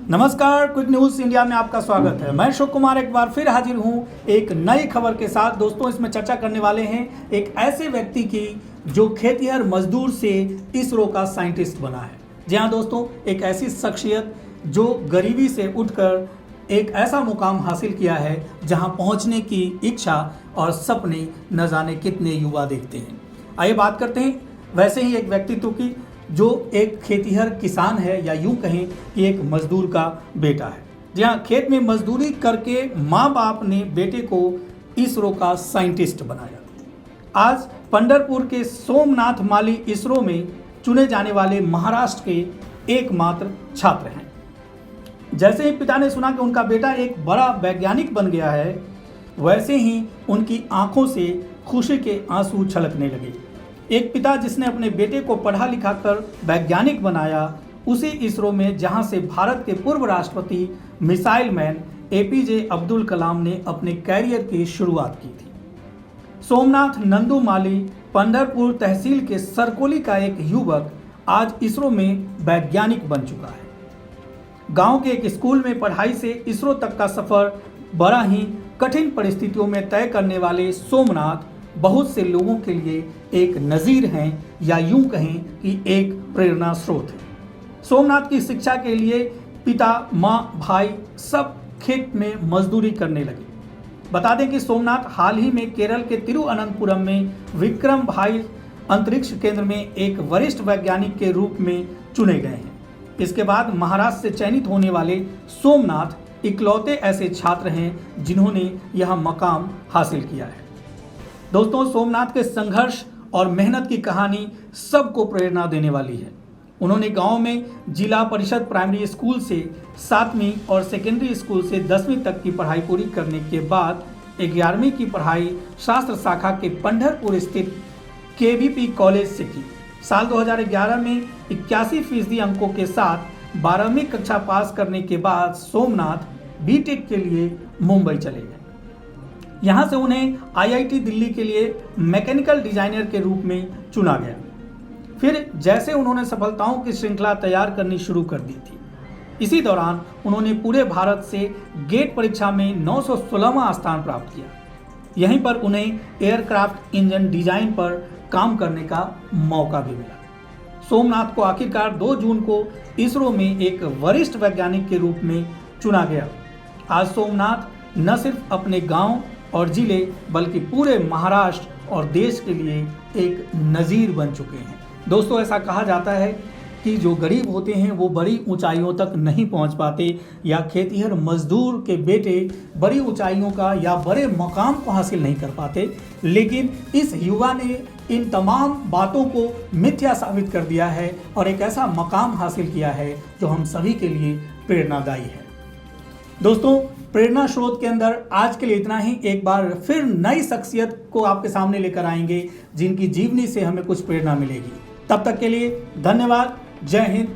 नमस्कार, quick news India में आपका स्वागत है। मैं अशोक कुमार एक बार फिर हाजिर हूं एक नई खबर के साथ। दोस्तों, इसमें चर्चा करने वाले हैं एक ऐसे व्यक्ति की जो खेतिहर मजदूर से इसरो का साइंटिस्ट बना है। जी हाँ दोस्तों, एक ऐसी शख्सियत जो गरीबी से उठकर एक ऐसा मुकाम हासिल किया है जहां पहुंचने की इच्छा और सपने न जाने कितने युवा देखते हैं। आइए बात करते हैं वैसे ही एक व्यक्तित्व की जो एक खेतिहर किसान है, या यूं कहें कि एक मजदूर का बेटा है। जी हाँ, खेत में मजदूरी करके माँ बाप ने बेटे को इसरो का साइंटिस्ट बनाया। आज पंढरपुर के सोमनाथ माली इसरो में चुने जाने वाले महाराष्ट्र के एकमात्र छात्र हैं। जैसे ही पिता ने सुना कि उनका बेटा एक बड़ा वैज्ञानिक बन गया है, वैसे ही उनकी आंखों से खुशी के आंसू छलकने लगे। एक पिता जिसने अपने बेटे को पढ़ा लिखा कर वैज्ञानिक बनाया, उसी इसरो में जहां से भारत के पूर्व राष्ट्रपति missile man APJ Abdul Kalam ने अपने कैरियर की शुरुआत की थी। सोमनाथ नंदू माली पंढरपुर तहसील के सरकोली का एक युवक आज इसरो में वैज्ञानिक बन चुका है। गांव के एक स्कूल में पढ़ाई से इसरो तक का सफर बड़ा ही कठिन परिस्थितियों में तय करने वाले सोमनाथ बहुत से लोगों के लिए एक नज़ीर हैं, या यूं कहें कि एक प्रेरणा स्रोत है। सोमनाथ की शिक्षा के लिए पिता, माँ, भाई सब खेत में मजदूरी करने लगे। बता दें कि सोमनाथ हाल ही में केरल के तिरुअनंतपुरम में विक्रम भाई अंतरिक्ष केंद्र में एक वरिष्ठ वैज्ञानिक के रूप में चुने गए हैं। इसके बाद महाराष्ट्र से चयनित होने वाले सोमनाथ इकलौते ऐसे छात्र हैं जिन्होंने यह मकाम हासिल किया है। दोस्तों, सोमनाथ के संघर्ष और मेहनत की कहानी सबको प्रेरणा देने वाली है। उन्होंने गांव में जिला परिषद प्राइमरी स्कूल से 7वीं और सेकेंडरी स्कूल से 10वीं तक की पढ़ाई पूरी करने के बाद 11वीं की पढ़ाई शास्त्र शाखा के पंढरपुर स्थित केवीपी कॉलेज से की। साल 2011 में 81% अंकों के साथ 12वीं कक्षा पास करने के बाद सोमनाथ बीटेक के लिए मुंबई चले गए। यहाँ से उन्हें आईआईटी दिल्ली के लिए मैकेनिकल डिजाइनर के रूप में चुना गया। फिर जैसे उन्होंने सफलताओं की श्रृंखला तैयार करनी शुरू कर दी थी, इसी दौरान उन्होंने पूरे भारत से गेट परीक्षा में 916वां स्थान प्राप्त किया। यहीं पर उन्हें एयरक्राफ्ट इंजन डिजाइन पर काम करने का मौका भी मिला। सोमनाथ को आखिरकार 2 जून को इसरो में एक वरिष्ठ वैज्ञानिक के रूप में चुना गया। आज सोमनाथ न सिर्फ अपने गांव और जिले बल्कि पूरे महाराष्ट्र और देश के लिए एक नज़ीर बन चुके हैं। दोस्तों, ऐसा कहा जाता है कि जो गरीब होते हैं वो बड़ी ऊंचाइयों तक नहीं पहुंच पाते, या खेतिहर मजदूर के बेटे बड़ी ऊंचाइयों का या बड़े मकाम को हासिल नहीं कर पाते। लेकिन इस युवा ने इन तमाम बातों को मिथ्या साबित कर दिया है और एक ऐसा मकाम हासिल किया है जो हम सभी के लिए प्रेरणादायी है। दोस्तों, प्रेरणा स्रोत के अंदर आज के लिए इतना ही। एक बार फिर नई शख्सियत को आपके सामने लेकर आएंगे जिनकी जीवनी से हमें कुछ प्रेरणा मिलेगी। तब तक के लिए धन्यवाद। जय हिंद,